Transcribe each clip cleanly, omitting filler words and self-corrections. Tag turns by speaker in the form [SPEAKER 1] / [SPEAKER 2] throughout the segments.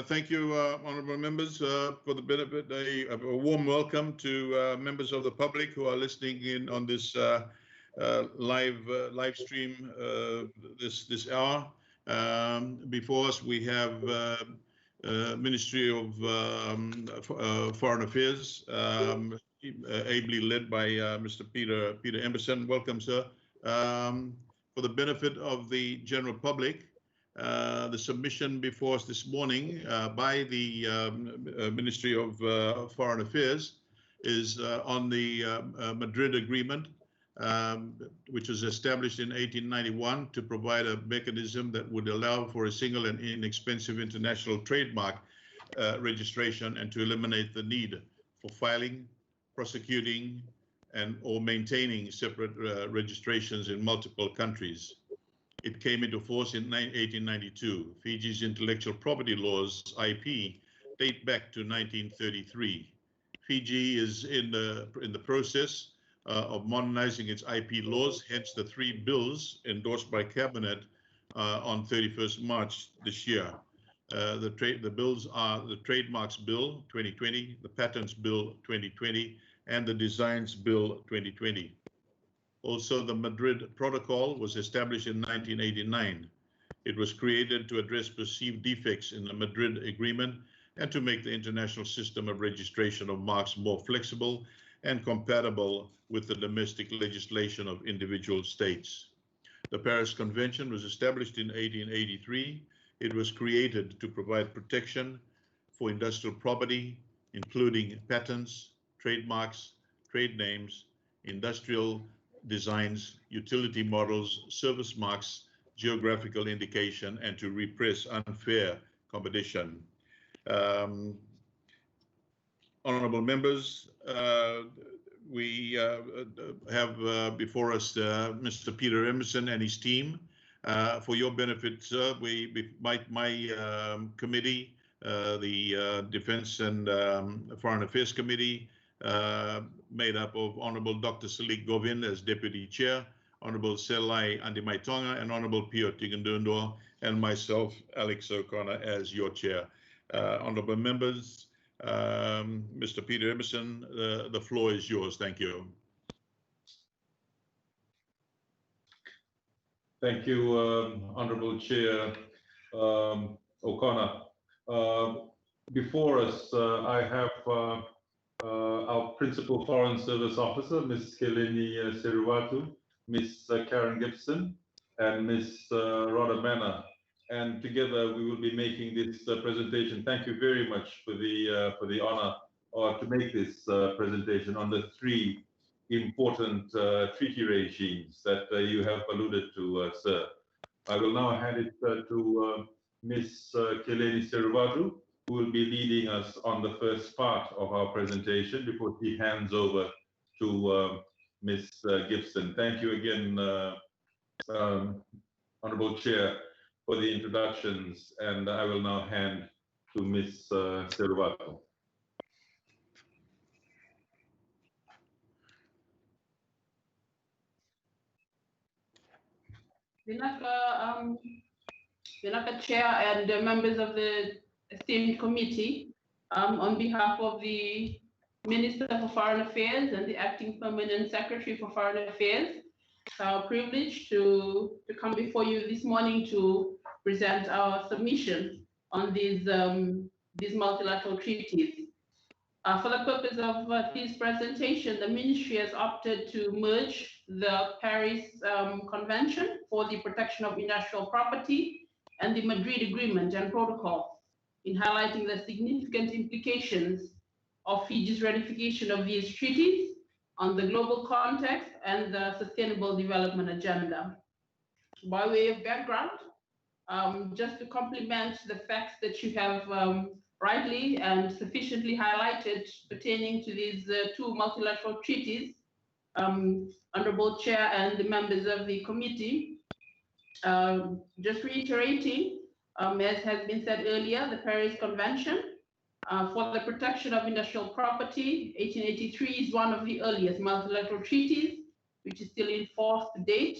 [SPEAKER 1] Thank you, honourable members, for the benefit. A warm welcome to members of the public who are listening in on this live stream this hour. Before us, we have Ministry of Foreign Affairs, ably led by Mr. Peter Emerson. Welcome, sir. For the benefit of the general public, the submission before us this morning by the Ministry of Foreign Affairs is on the Madrid Agreement, which was established in 1891 to provide a mechanism that would allow for a single and inexpensive international trademark registration and to eliminate the need for filing, prosecuting, or maintaining separate registrations in multiple countries. It came into force in 1892. Fiji's intellectual property laws, IP, date back to 1933. Fiji is in the process of modernizing its IP laws, hence the 3 bills endorsed by Cabinet on 31st March this year. The bills are the Trademarks Bill 2020, the Patents Bill 2020, and the Designs Bill 2020. Also, the Madrid Protocol was established in 1989. It was created to address perceived defects in the Madrid Agreement and to make the international system of registration of marks more flexible and compatible with the domestic legislation of individual states. The Paris Convention was established in 1883. It was created to provide protection for industrial property, including patents, trademarks, trade names, industrial designs, utility models, service marks, geographical indication, and to repress unfair competition. Honorable members, we have before us Mr. Peter Emerson and his team. For your benefit, sir, my committee, the Defense and Foreign Affairs Committee, made up of Honorable Dr. Salik Govind as Deputy Chair, Honorable Selai Andimaitonga, and Honorable Pio Tigundundo, and myself, Alex O'Connor, as your Chair. Honorable members, Mr. Peter Emerson, the floor is yours. Thank you.
[SPEAKER 2] Thank you, Honorable Chair O'Connor. Before us, I have our Principal Foreign Service Officer, Ms. Keleni Seruwatu, Ms. Karen Gibson, and Ms. Rhoda Manna. And together we will be making this presentation. Thank you very much for the honor to make this presentation on the 3 important treaty regimes that you have alluded to, sir. I will now hand it to Ms. Keleni Seruwatu, who will be leading us on the first part of our presentation before she hands over to Ms. Gibson. Thank you again, Honorable Chair, for the introductions, and I will now hand to Ms. Seruwatu.
[SPEAKER 3] Vinaka Chair and members of the esteemed committee, on behalf of the Minister for Foreign Affairs and the Acting Permanent Secretary for Foreign Affairs, it's our privilege to come before you this morning to present our submission on these multilateral treaties. For the purpose of this presentation, the Ministry has opted to merge the Paris Convention for the Protection of Industrial Property and the Madrid Agreement and Protocol, in highlighting the significant implications of Fiji's ratification of these treaties on the global context and the Sustainable Development Agenda. By way of background, just to complement the facts that you have rightly and sufficiently highlighted pertaining to these 2 multilateral treaties, Honorable Chair and the members of the committee, just reiterating, as has been said earlier, the Paris Convention for the Protection of Industrial Property, 1883, is one of the earliest multilateral treaties, which is still in force to date.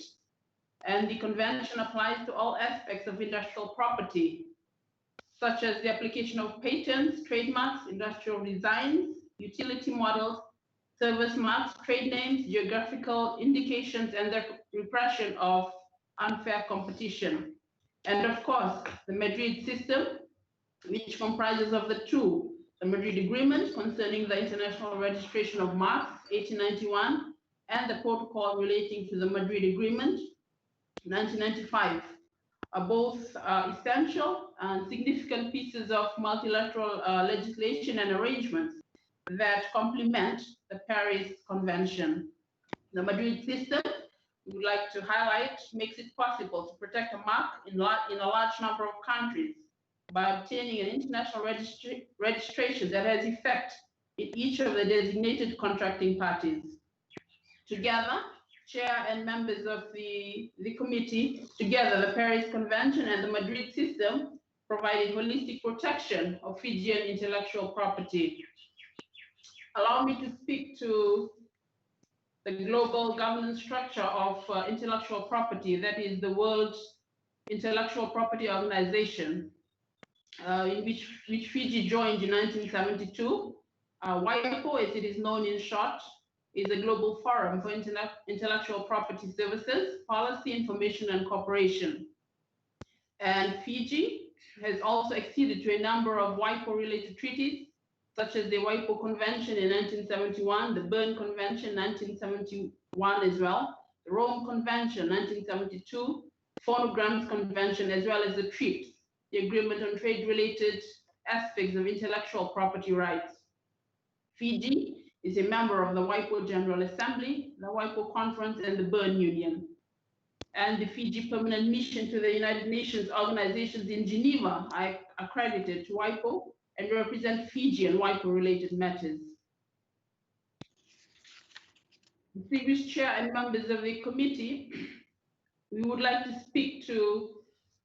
[SPEAKER 3] And the convention applies to all aspects of industrial property, such as the application of patents, trademarks, industrial designs, utility models, service marks, trade names, geographical indications, and the repression of unfair competition. And of course, the Madrid system, which comprises of the two, the Madrid Agreement concerning the international registration of marks, 1891, and the protocol relating to the Madrid Agreement, 1995, are both essential and significant pieces of multilateral legislation and arrangements that complement the Paris Convention. The Madrid system, we would like to highlight, makes it possible to protect a mark in a large number of countries by obtaining an international registration that has effect in each of the designated contracting parties. Together, Chair and members of the committee, together the Paris Convention and the Madrid system provided holistic protection of Fijian intellectual property. Allow me to speak to the global governance structure of intellectual property, that is the World Intellectual Property Organization, in which Fiji joined in 1972. WIPO, as it is known in short, is a global forum for intellectual property services, policy, information, and cooperation. And Fiji has also acceded to a number of WIPO-related treaties, such as the WIPO Convention in 1971, the Berne Convention 1971 as well, the Rome Convention 1972, Phonograms Convention, as well as the TRIPS, the Agreement on Trade-Related Aspects of Intellectual Property Rights. Fiji is a member of the WIPO General Assembly, the WIPO Conference, and the Berne Union. And the Fiji Permanent Mission to the United Nations organizations in Geneva are accredited to WIPO and represent Fiji and WIPO-related matters. Distinguished Chair and members of the committee, we would like to speak to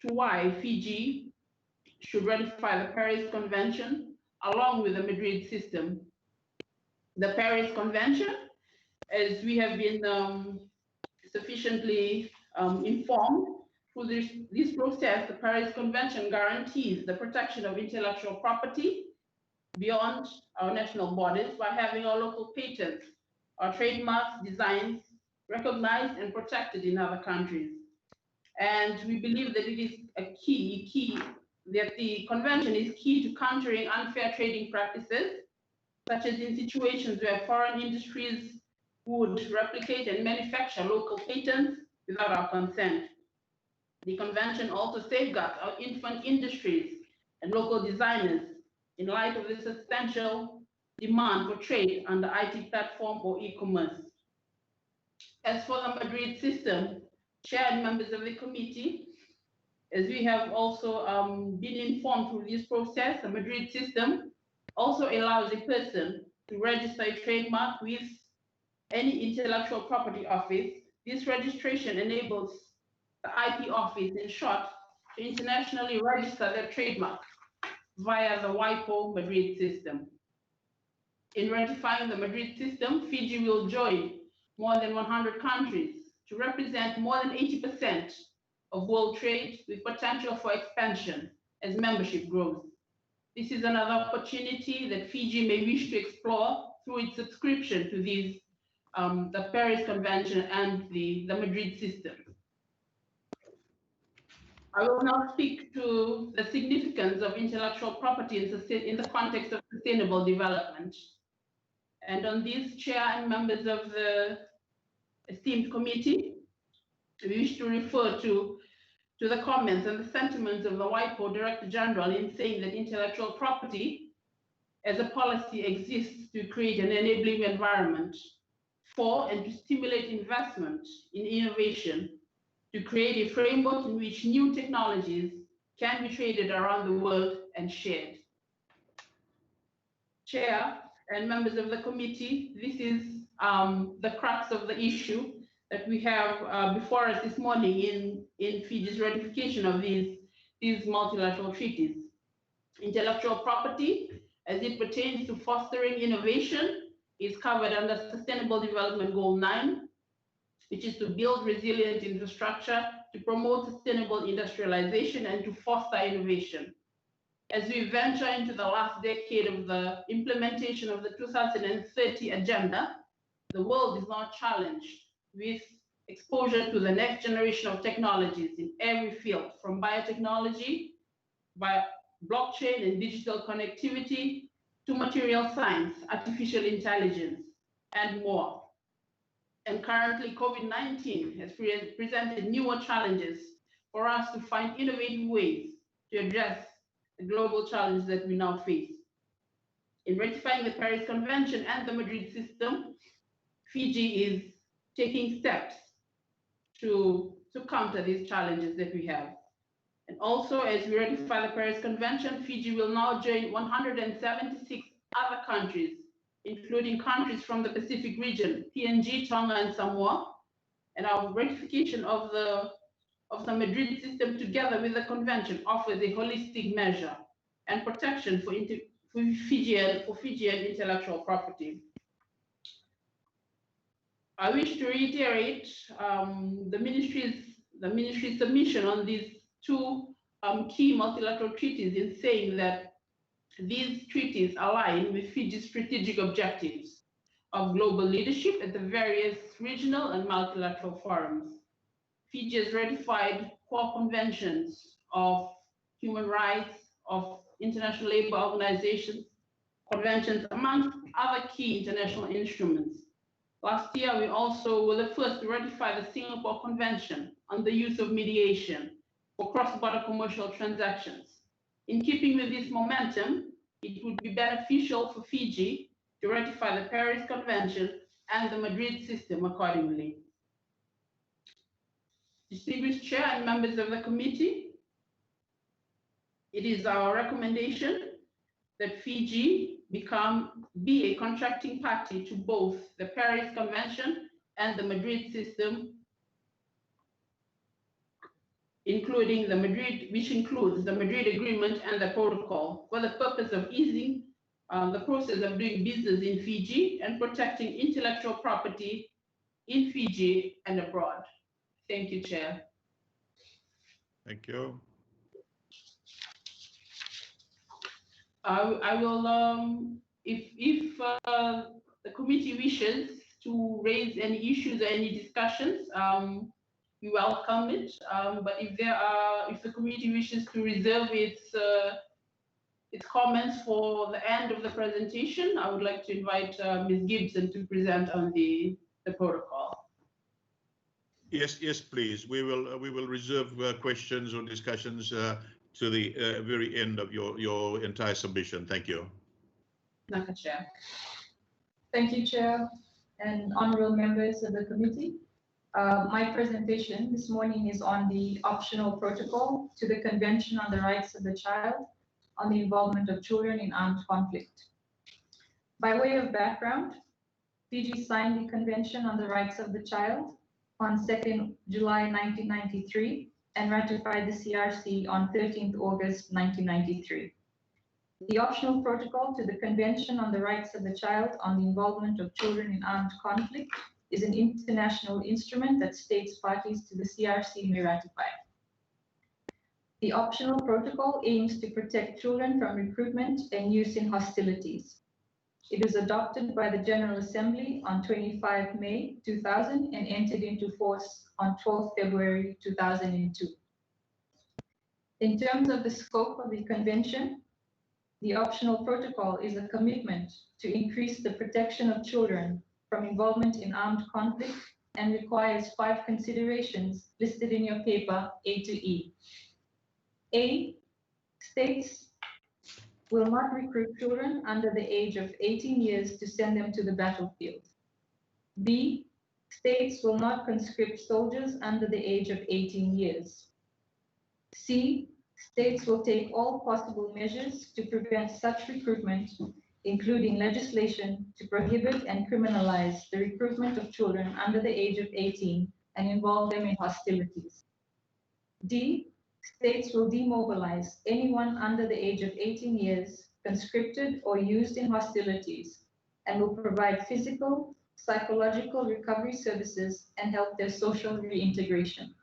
[SPEAKER 3] why Fiji should ratify the Paris Convention along with the Madrid system. The Paris Convention, as we have been sufficiently informed, through this process, the Paris Convention guarantees the protection of intellectual property beyond our national borders by having our local patents, our trademarks, designs recognized and protected in other countries. And we believe that it is that the convention is key to countering unfair trading practices, such as in situations where foreign industries would replicate and manufacture local patents without our consent. The convention also safeguards our infant industries and local designers in light of the substantial demand for trade under IT platform or e-commerce. As for the Madrid system, Chair and members of the committee, as we have also been informed through this process, the Madrid system also allows a person to register a trademark with any intellectual property office. This registration enables the IP office, in short, to internationally register their trademark via the WIPO Madrid system. In ratifying the Madrid system, Fiji will join more than 100 countries to represent more than 80% of world trade, with potential for expansion as membership grows. This is another opportunity that Fiji may wish to explore through its subscription to these, the Paris Convention and the Madrid system. I will now speak to the significance of intellectual property in the context of sustainable development. And on this, Chair and members of the esteemed committee, we wish to refer to the comments and the sentiments of the WIPO Director General in saying that intellectual property as a policy exists to create an enabling environment for and to stimulate investment in innovation, to create a framework in which new technologies can be traded around the world and shared. Chair and members of the committee, this is the crux of the issue that we have before us this morning in Fiji's ratification of these multilateral treaties. Intellectual property, as it pertains to fostering innovation, is covered under Sustainable Development Goal 9, which is to build resilient infrastructure, to promote sustainable industrialization, and to foster innovation. As we venture into the last decade of the implementation of the 2030 agenda, the world is now challenged with exposure to the next generation of technologies in every field, from biotechnology, blockchain and digital connectivity, to material science, artificial intelligence, and more. And currently, COVID-19 has presented newer challenges for us to find innovative ways to address the global challenges that we now face. In ratifying the Paris Convention and the Madrid system, Fiji is taking steps to counter these challenges that we have. And also, as we ratify the Paris Convention, Fiji will now join 176 other countries, including countries from the Pacific region, PNG, Tonga, and Samoa. And our ratification of the Madrid system together with the convention offers a holistic measure and protection for Fijian intellectual property. I wish to reiterate the ministry's submission on these two key multilateral treaties in saying that these treaties align with Fiji's strategic objectives of global leadership at the various regional and multilateral forums. Fiji has ratified core conventions of human rights, of International Labour Organizations, conventions, amongst other key international instruments. Last year, we also were the first to ratify the Singapore Convention on the use of mediation for cross-border commercial transactions. In keeping with this momentum, it would be beneficial for Fiji to ratify the Paris Convention and the Madrid system accordingly. Distinguished Chair and members of the committee, it is our recommendation that Fiji be a contracting party to both the Paris Convention and the Madrid system, including the Madrid, which includes the Madrid Agreement and the Protocol, for the purpose of easing the process of doing business in Fiji and protecting intellectual property in Fiji and abroad. Thank you, Chair.
[SPEAKER 1] Thank you.
[SPEAKER 3] I will, if the committee wishes to raise any issues or any discussions, we welcome it. But if the committee wishes to reserve its comments for the end of the presentation, I would like to invite Ms. Gibson to present on the protocol.
[SPEAKER 1] Yes, please. We will reserve questions or discussions to the very end of your entire submission. Thank you.
[SPEAKER 3] Naka Chair.
[SPEAKER 4] Thank you, Chair and honorable members of the committee. My presentation this morning is on the optional protocol to the Convention on the Rights of the Child on the Involvement of Children in Armed Conflict. By way of background, Fiji signed the Convention on the Rights of the Child on 2nd July 1993 and ratified the CRC on 13th August 1993. The optional protocol to the Convention on the Rights of the Child on the Involvement of Children in Armed Conflict is an international instrument that states parties to the CRC may ratify. The optional protocol aims to protect children from recruitment and use in hostilities. It was adopted by the General Assembly on 25 May 2000 and entered into force on 12 February 2002. In terms of the scope of the convention, the optional protocol is a commitment to increase the protection of children from involvement in armed conflict and requires 5 considerations listed in your paper A to E. A, states will not recruit children under the age of 18 years to send them to the battlefield. B, states will not conscript soldiers under the age of 18 years. C, states will take all possible measures to prevent such recruitment, including legislation to prohibit and criminalize the recruitment of children under the age of 18 and involve them in hostilities. D, states will demobilize anyone under the age of 18 years, conscripted or used in hostilities, and will provide physical, psychological recovery services and help their social reintegration.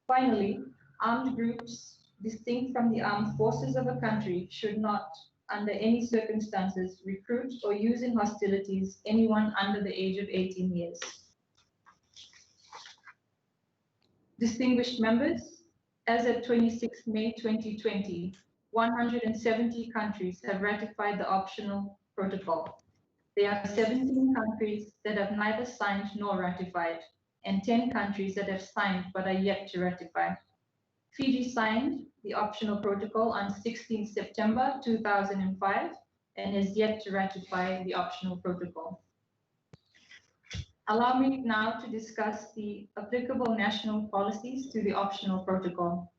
[SPEAKER 4] Finally, armed groups distinct from the armed forces of a country, should not, under any circumstances, recruit or use in hostilities anyone under the age of 18 years. Distinguished members, as of 26 May 2020, 170 countries have ratified the optional protocol. There are 17 countries that have neither signed nor ratified, and 10 countries that have signed but are yet to ratify. Fiji signed the optional protocol on 16 September 2005 and has yet to ratify the optional protocol. Allow me now to discuss the applicable national policies to the optional protocol.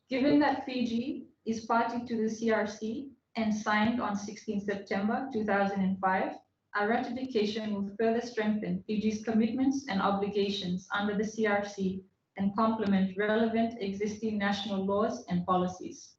[SPEAKER 4] Given that Fiji is party to the CRC and signed on 16 September 2005, our ratification will further strengthen Fiji's commitments and obligations under the CRC and complement relevant existing national laws and policies.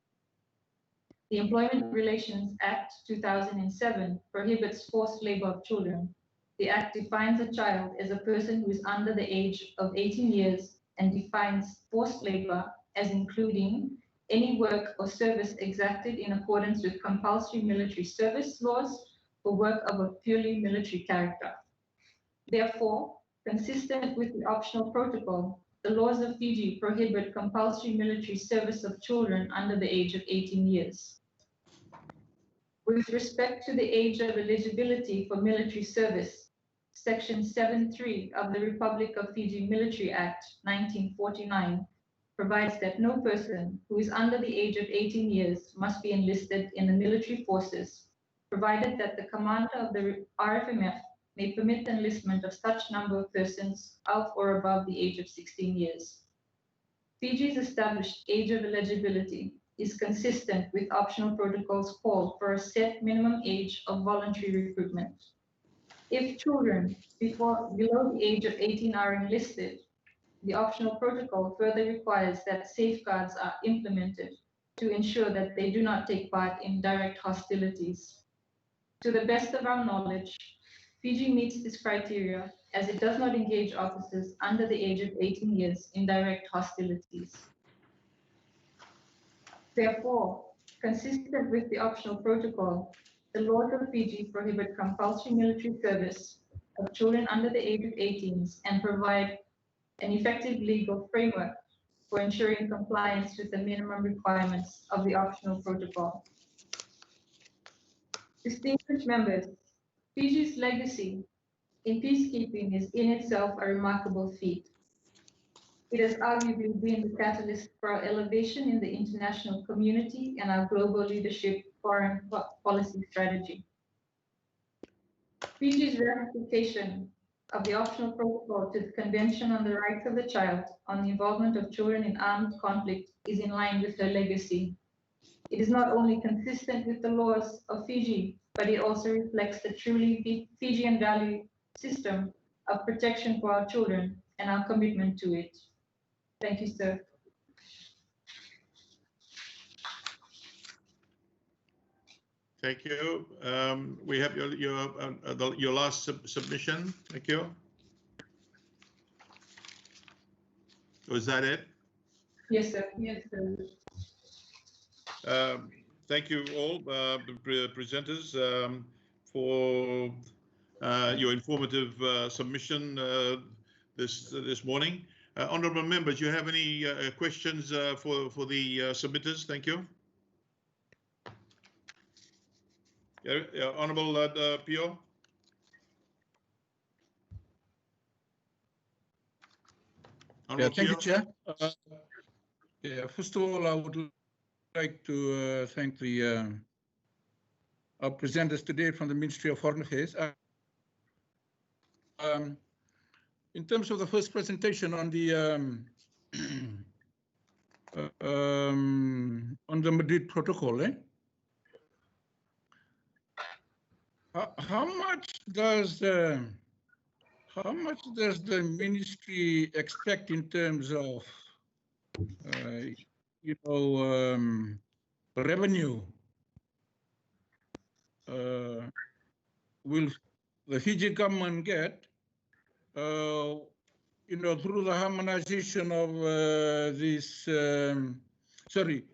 [SPEAKER 4] The Employment Relations Act 2007 prohibits forced labor of children. The Act defines a child as a person who is under the age of 18 years and defines forced labor as including any work or service exacted in accordance with compulsory military service laws for work of a purely military character. Therefore, consistent with the optional protocol, the laws of Fiji prohibit compulsory military service of children under the age of 18 years. With respect to the age of eligibility for military service, Section 7.3 of the Republic of Fiji Military Act 1949 provides that no person who is under the age of 18 years must be enlisted in the military forces, provided that the commander of the RFMF may permit the enlistment of such number of persons of or above the age of 16 years. Fiji's established age of eligibility is consistent with optional protocol's call for a set minimum age of voluntary recruitment. If children below the age of 18 are enlisted, the optional protocol further requires that safeguards are implemented to ensure that they do not take part in direct hostilities. To the best of our knowledge, Fiji meets this criteria as it does not engage officers under the age of 18 years in direct hostilities. Therefore, consistent with the optional protocol, the laws of Fiji prohibit compulsory military service of children under the age of 18 and provide an effective legal framework for ensuring compliance with the minimum requirements of the optional protocol. Distinguished members, Fiji's legacy in peacekeeping is in itself a remarkable feat. It has arguably been the catalyst for our elevation in the international community and our global leadership foreign policy strategy. Fiji's ratification of the optional protocol to the Convention on the Rights of the Child on the Involvement of Children in Armed Conflict is in line with her legacy. It is not only consistent with the laws of Fiji, but it also reflects the truly Fijian value system of protection for our children and our commitment to it. Thank you, sir.
[SPEAKER 1] Thank you. We have your last submission. Thank you. Was that it?
[SPEAKER 4] Yes, sir. Yes, sir.
[SPEAKER 1] Thank you all, the presenters, for your informative submission this morning. Honourable members, do you have any questions for the submitters? Thank you. Honourable Pio.
[SPEAKER 5] Yeah, thank you, Chair. First of all, I would like to thank our presenters today from the Ministry of Foreign Affairs. In terms of the first presentation on the Madrid Protocol, how much does the ministry expect in terms of revenue? Will the Fiji government get through the harmonization of these sorry,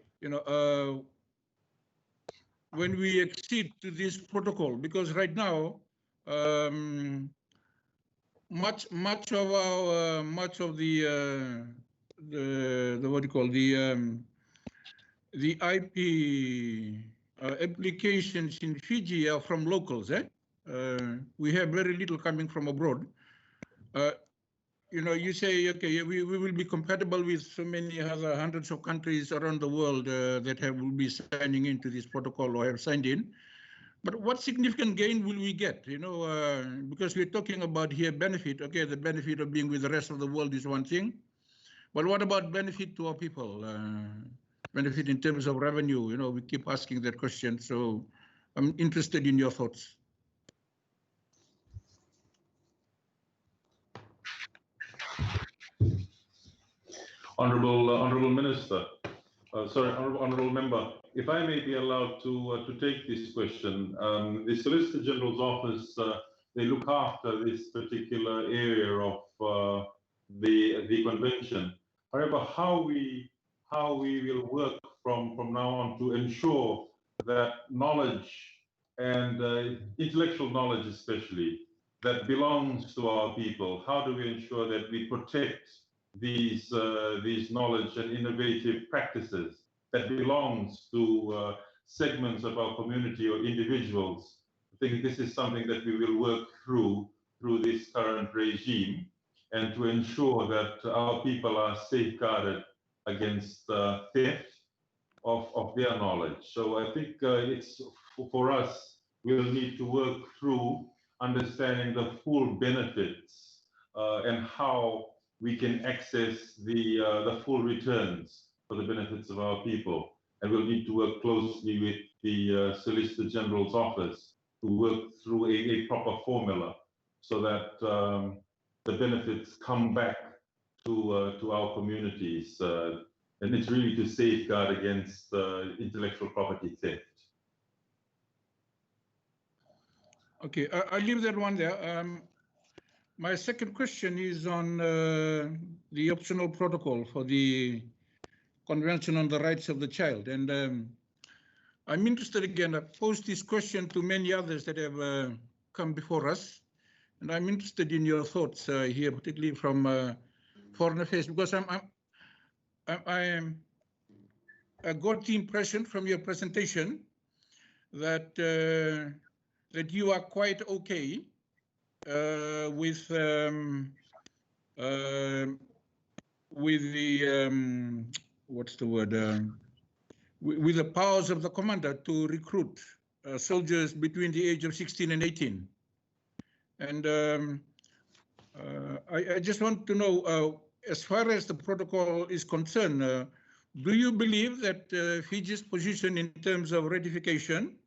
[SPEAKER 5] when we accede to this protocol, because right now, much of the what do you call the IP applications in Fiji are from locals. We have very little coming from abroad. You say, okay, we will be compatible with so many other hundreds of countries around the world that will be signing into this protocol or have signed in. But what significant gain will we get? Because we're talking about here benefit. Okay, the benefit of being with the rest of the world is one thing. But what about benefit to our people? Benefit in terms of revenue? We keep asking that question. So I'm interested in your thoughts.
[SPEAKER 2] Honourable Minister, Honourable Member, if I may be allowed to take this question. The Solicitor General's office, they look after this particular area of the convention. However, how we will work from now on to ensure that knowledge and intellectual knowledge especially that belongs to our people, how do we ensure that we protect these knowledge and innovative practices that belongs to segments of our community or individuals? I think this is something that we will work through this current regime, and to ensure that our people are safeguarded against theft of their knowledge. So I think it's for us, we'll need to work through understanding the full benefits and how we can access the full returns for the benefits of our people. And we'll need to work closely with the Solicitor General's office to work through a proper formula so that the benefits come back to our communities. And it's really to safeguard against intellectual property theft.
[SPEAKER 5] Okay, I'll leave that one there. My second question is on the optional protocol for the Convention on the Rights of the Child. And I'm interested again, I've posed this question to many others that have come before us. And I'm interested in your thoughts here, particularly from Foreign Affairs, because I got the impression from your presentation that that you are quite okay with the what's the word? With the powers of the commander to recruit soldiers between the age of 16 and 18. And I just want to know, as far as the protocol is concerned, do you believe that Fiji's position in terms of ratification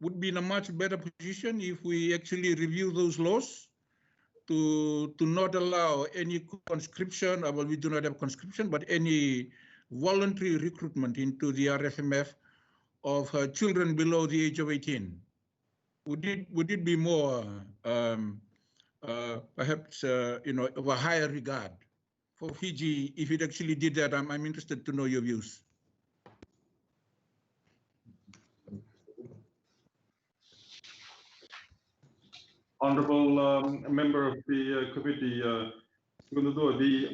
[SPEAKER 5] would be in a much better position if we actually review those laws to not allow any conscription, well, we do not have conscription, but any voluntary recruitment into the RFMF of children below the age of 18? Would it be more, perhaps, of a higher regard for Fiji if it actually did that? I'm interested to know your views.
[SPEAKER 2] Honourable member of the committee, the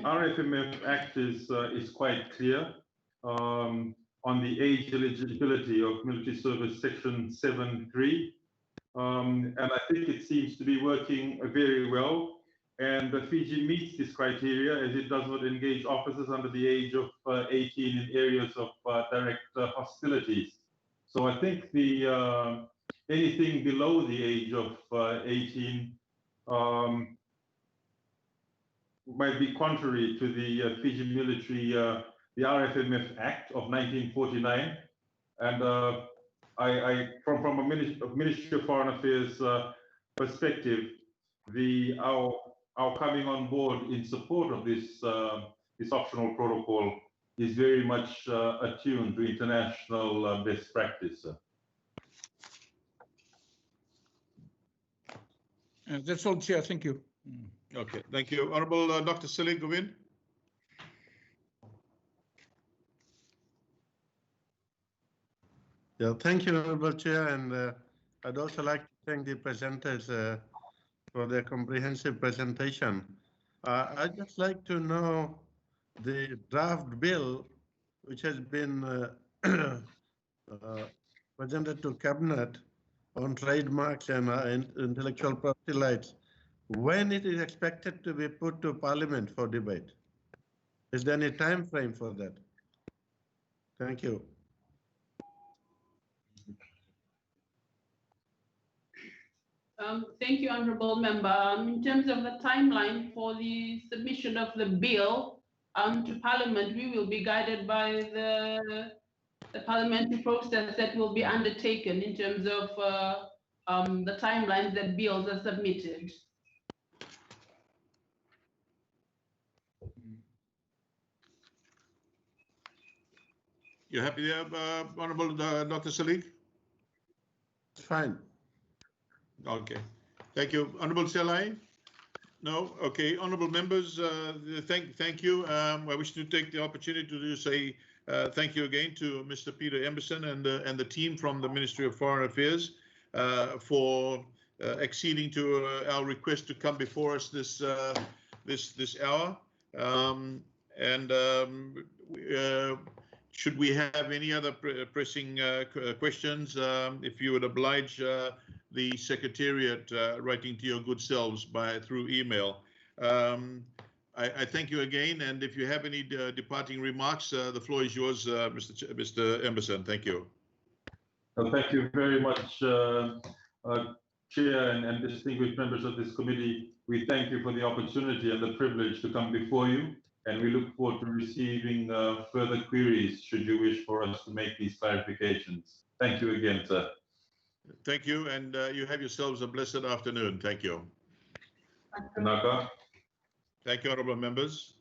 [SPEAKER 2] RFMF Act is quite clear on the age eligibility of military service, section 7.3. And I think it seems to be working very well. And Fiji meets this criteria as it does not engage officers under the age of 18 in areas of direct hostilities. So I think the anything below the age of 18 might be contrary to the Fiji military, the RFMF Act of 1949. And from a Ministry of Foreign Affairs perspective, our coming on board in support of this this optional protocol is very much attuned to international best practice.
[SPEAKER 5] That's all, Chair. Thank you.
[SPEAKER 1] Okay, thank you. Honourable Dr. Salih Govin.
[SPEAKER 6] Yeah, thank you, Honorable Chair, and I'd also like to thank the presenters for their comprehensive presentation. I'd just like to know the draft bill which has been presented to Cabinet on trademarks and intellectual property rights, when it is expected to be put to Parliament for debate. Is there any time frame for that? Thank you.
[SPEAKER 3] Thank you, Honorable Member. In terms of the timeline for the submission of the bill to Parliament, we will be guided by the parliamentary process that will be undertaken in terms of the timelines that bills are submitted.
[SPEAKER 1] You happy there, Honorable Dr. Salik?
[SPEAKER 6] Fine.
[SPEAKER 1] Okay, thank you. Honorable Selai? No? Okay, honorable members, thank you. I wish to take the opportunity to say thank you again to Mr. Peter Emerson and the team from the Ministry of Foreign Affairs for acceding to our request to come before us this hour. Should we have any other pressing questions, if you would oblige the Secretariat writing to your good selves through email. I thank you again, and if you have any departing remarks, the floor is yours, Mr. Emerson. Thank you.
[SPEAKER 2] Well, thank you very much, Chair and distinguished members of this committee. We thank you for the opportunity and the privilege to come before you, and we look forward to receiving further queries should you wish for us to make these clarifications. Thank you again, sir.
[SPEAKER 1] Thank you, and you have yourselves a blessed afternoon. Thank you.
[SPEAKER 2] Naka.
[SPEAKER 1] Thank you, honorable members.